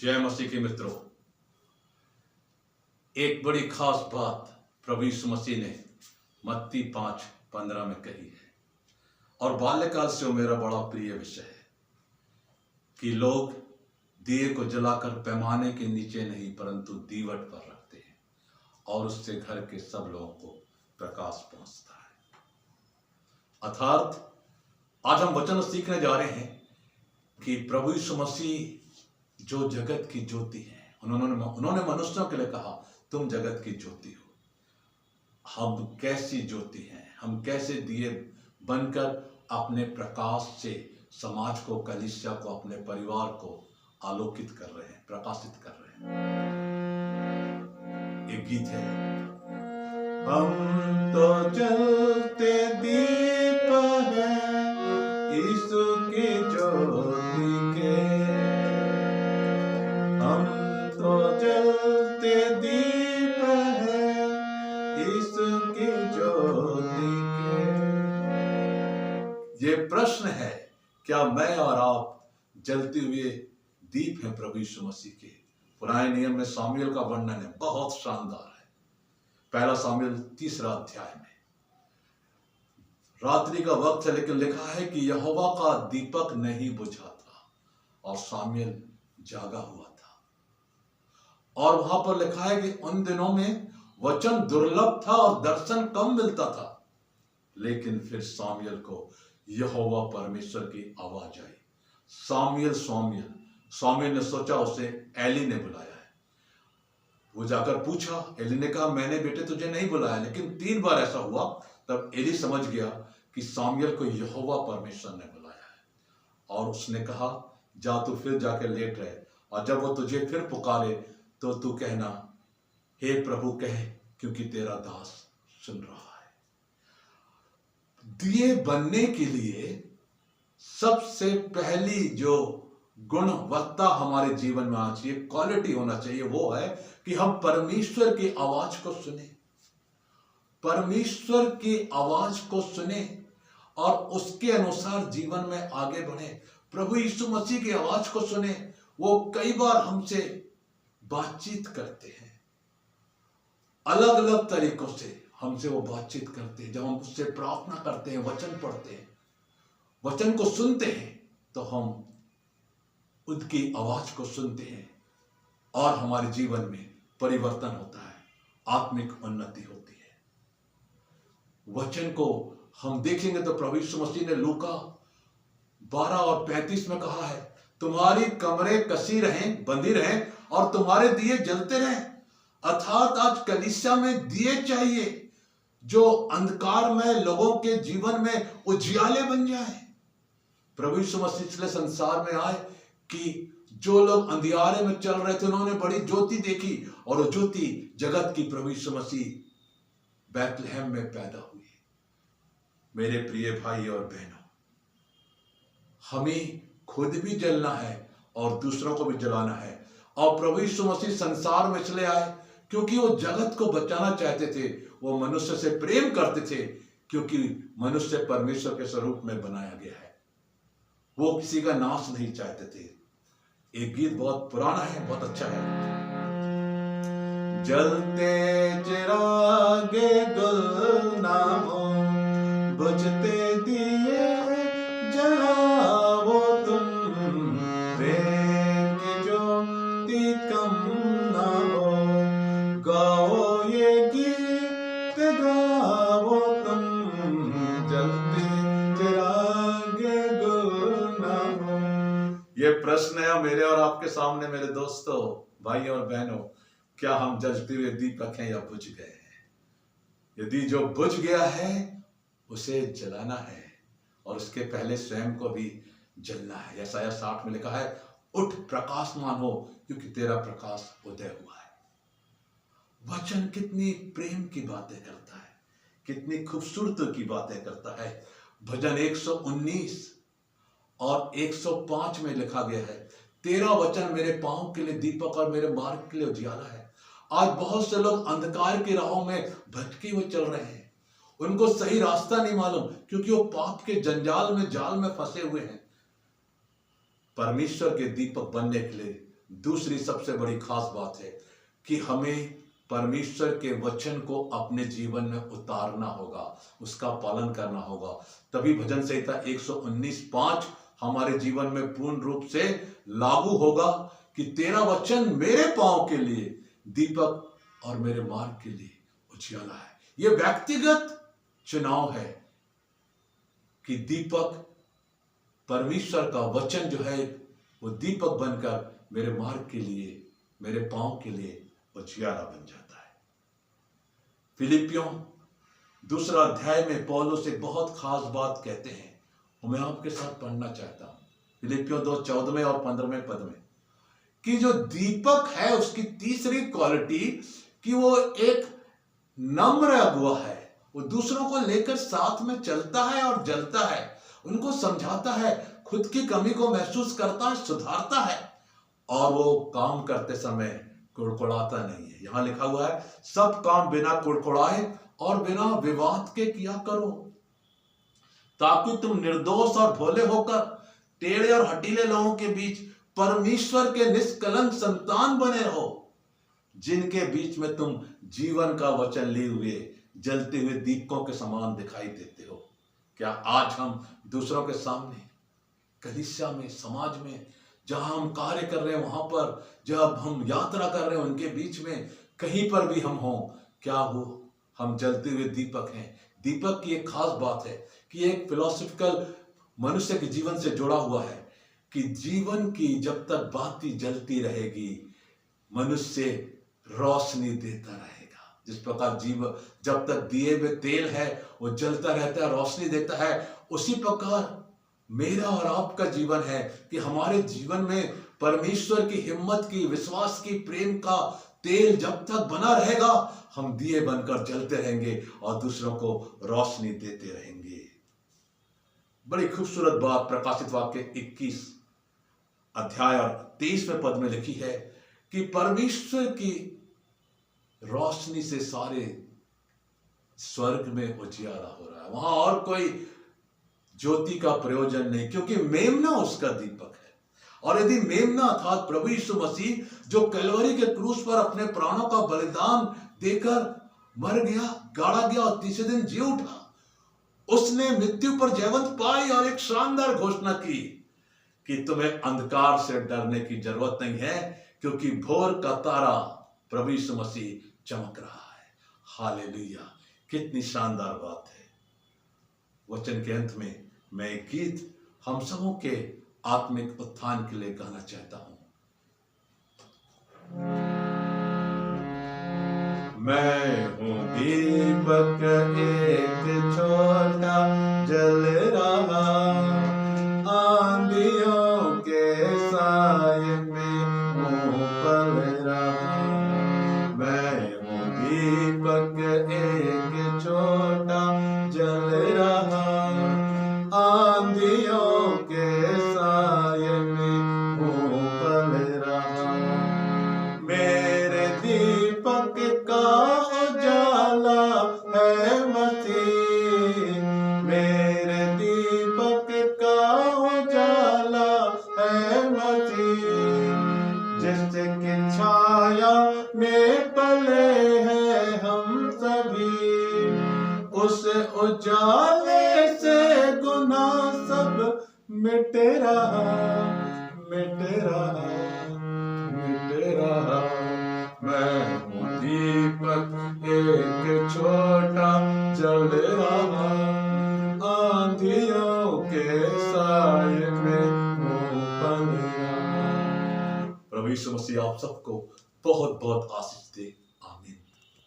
जय मसीह के मित्रों, एक बड़ी खास बात प्रभु यीशु मसीह ने मत्ती 5:15 में कही है और बाल्यकाल से वो मेरा बड़ा प्रिय विषय है कि लोग दिए को जलाकर पैमाने के नीचे नहीं परंतु दीवट पर रखते हैं और उससे घर के सब लोगों को प्रकाश पहुंचता है। अर्थात आज हम वचन सीखने जा रहे हैं कि प्रभु यीशु मसीह जो जगत की ज्योति है, उन्होंने मनुष्यों के लिए कहा तुम जगत की ज्योति हो। हम कैसी ज्योति हैं, हम कैसे दिए बनकर अपने प्रकाश से समाज को, कलीसिया को, अपने परिवार को आलोकित कर रहे हैं, प्रकाशित कर रहे हैं। एक गीत है, हम तो जलते दीप हैं यीशु की ज्योति के, हम तो जलते दीप हैं यीशु की ज्योति के। ये प्रश्न है, क्या मैं और आप जलते हुए दीप हैं प्रभु यीशु मसीह के? पुराने नियम में सामुएल का वर्णन है, बहुत शानदार है। पहला सामुएल 3 अध्याय में रात्रि का वक्त है लेकिन लिखा है कि यहोवा का दीपक नहीं बुझा था और सामुएल जागा हुआ था। और वहां पर लिखा है कि उन दिनों में वचन दुर्लभ था और दर्शन कम मिलता था, लेकिन फिर सामुएल को यहोवा परमेश्वर की आवाज आई, सामुएल सामुएल। सामुएल ने सोचा उसे एली ने बुलाया है। वो जाकर पूछा, एली ने कहा मैंने बेटे तुझे नहीं बुलाया। लेकिन 3 बार ऐसा हुआ, तब एली समझ गया कि सामुएल को यहोवा परमेश्वर ने बुलाया है और उसने कहा जा तू फिर जाकर लेट रहे और जब वो तुझे फिर पुकारे तो तू कहना हे प्रभु कह, क्योंकि तेरा दास सुन रहा है। दिए बनने के लिए सबसे पहली जो गुणवत्ता हमारे जीवन में आना चाहिए, क्वालिटी होना चाहिए, वो है कि हम परमेश्वर की आवाज को सुने, परमेश्वर की आवाज को सुने और उसके अनुसार जीवन में आगे बढ़े। प्रभु यीशु मसीह की आवाज को सुने। वो कई बार हमसे बातचीत करते हैं, अलग अलग तरीकों से हमसे वो बातचीत करते हैं। जब हम उससे प्रार्थना करते हैं, वचन पढ़ते हैं, वचन को सुनते हैं, तो हम उनकी आवाज को सुनते हैं और हमारे जीवन में परिवर्तन होता है, आत्मिक उन्नति होती है। वचन को हम देखेंगे तो प्रभु यीशु मसीह ने लूका 12 और 35 में कहा है, तुम्हारी कमरे कसी रहें, बंधी रहें और तुम्हारे दिए जलते रहें। अर्थात आज कलीसिया में दिए चाहिए जो अंधकार में लोगों के जीवन में उजियाले बन जाए। प्रभु यीशु मसीह इसलिए संसार में आए कि जो लोग अंधियारे में चल रहे थे उन्होंने बड़ी ज्योति देखी और वो ज्योति जगत की प्रभु यीशु मसीह बैतलहम में पैदा हुई। मेरे प्रिय भाई और बहनों, हमें खुद भी जलना है और दूसरों को भी जलाना है। और प्रभु यीशु मसीह संसार में चले आए क्योंकि वो जगत को बचाना चाहते थे। वो मनुष्य से प्रेम करते थे क्योंकि मनुष्य परमेश्वर के स्वरूप में बनाया गया है। वो किसी का नाश नहीं चाहते थे। एक गीत बहुत पुराना है, बहुत अच्छा है, जलते चिरागे गुलनामो बुझते दिए जलाओ तुम, प्रेम की ज्योति कम ना हो, गाओ ये गीत गाओ तुम, जलते चिरागे गुलनामो। ये प्रश्न है मेरे और आपके सामने, मेरे दोस्तों, भाइयों और बहनों, क्या हम जलते हुए दीपक हैं या बुझ गए हैं? यदि जो बुझ गया है उसे जलाना है और उसके पहले स्वयं को भी जलना है। यशायाह 60 में लिखा है, उठ प्रकाशमान हो क्योंकि तेरा प्रकाश उदय हुआ है। वचन कितनी प्रेम की बातें करता है, कितनी खूबसूरती की बातें करता है। भजन 119 और 105 में लिखा गया है, तेरा वचन मेरे पांव के लिए दीपक और मेरे मार्ग के लिए उजियाला है। आज बहुत से लोग अंधकार की राहों में भटके हुए चल रहे हैं, उनको सही रास्ता नहीं मालूम क्योंकि वो पाप के जंजाल में, जाल में फंसे हुए हैं। परमेश्वर के दीपक बनने के लिए दूसरी सबसे बड़ी खास बात है कि हमें परमेश्वर के वचन को अपने जीवन में उतारना होगा, उसका पालन करना होगा। तभी भजन संहिता 119:5 हमारे जीवन में पूर्ण रूप से लागू होगा कि तेरा वचन मेरे पांव के लिए दीपक और मेरे मार्ग के लिए उजियाला है। यह व्यक्तिगत चुनाव है कि दीपक, परमेश्वर का वचन जो है वो दीपक बनकर मेरे मार्ग के लिए, मेरे पांव के लिए उजियाला बन जाता है। फिलिपियों 2 अध्याय में पौलुस एक बहुत खास बात कहते हैं, वो मैं आपके साथ पढ़ना चाहता हूं। फिलिपियों 2:14 और 15 पद में कि जो दीपक है उसकी तीसरी क्वालिटी कि वो एक नम्र अगुआ है। वो दूसरों को लेकर साथ में चलता है और जलता है, उनको समझाता है, खुद की कमी को महसूस करता है, सुधारता है, और वो काम करते समय कुड़कुड़ाता नहीं है। यहां लिखा हुआ है, सब काम बिना कुड़कुड़ाए और बिना विवाद के किया करो, ताकि तुम निर्दोष और भोले होकर टेढ़े और हटीले लोगों के बीच परमेश्वर के निष्कलंक संतान बने रहो, जिनके बीच में तुम जीवन का वचन लिए हुए जलते हुए दीपकों के समान दिखाई देते हो। क्या आज हम दूसरों के सामने, कलीसिया में, समाज में, जहां हम कार्य कर रहे हैं वहां पर, जब हम यात्रा कर रहे हैं उनके बीच में, कहीं पर भी हम हों, क्या वो हम जलते हुए दीपक हैं? दीपक की एक खास बात है कि एक फिलोसफिकल मनुष्य के जीवन से जुड़ा हुआ है कि जीवन की जब तक बाती जलती रहेगी मनुष्य रोशनी देता रहेगा। जिस प्रकार जब तक दिए में तेल है वो जलता रहता है, रोशनी देता है, उसी प्रकार मेरा और आपका जीवन है कि हमारे जीवन में परमेश्वर की हिम्मत की, विश्वास की, प्रेम का तेल जब तक बना रहेगा हम दिए बनकर जलते रहेंगे और दूसरों को रोशनी देते रहेंगे। बड़ी खूबसूरत बात प्रकाशित वाक्य 21 अध्याय और 23वें पद में लिखी है कि परमेश्वर की रोशनी से सारे स्वर्ग में उजियारा हो रहा है। वहां और कोई ज्योति का प्रयोजन नहीं, क्योंकि मेमना उसका दीपक है। और यदि मेमना अर्थात प्रभु यीशु मसीह जो कलवरी के क्रूस पर अपने प्राणों का बलिदान देकर मर गया, गाड़ा गया और तीसरे दिन जी उठा, उसने मृत्यु पर जयवंत पाई और एक शानदार घोषणा की कि तुम्हें अंधकार से डरने की जरूरत नहीं है, क्योंकि भोर का तारा प्रभु यीशु मसीह चमक रहा है। हालेलुया, कितनी शानदार बात है। वचन के अंत में मैं एक गीत हम सबों के आत्मिक उत्थान के लिए गाना चाहता हूं। मैं हूँ दीपक एक छोटा जल रहा, आंधियों के साए में हूँ पल रहा। मैं हूँ दीपक एक छोटा जल रहा, आंधियों के साए में हूँ पल रहा। मेरे दीपक का उजाला है मसीह, मेरे दीपक का उजाला है मसीह, जिसकी छाया में पले हैं हम सभी। उस उजाले से गुनाह सब मिट रहा, मिट रहा, मिट रहा। मैं हूँ दीपक एक छोटा जल रहा, आंधियों के साए में हूँ पल रहा। प्रभु यीशु मसीह आप सबको बहुत बहुत आशीष दे। आमीन।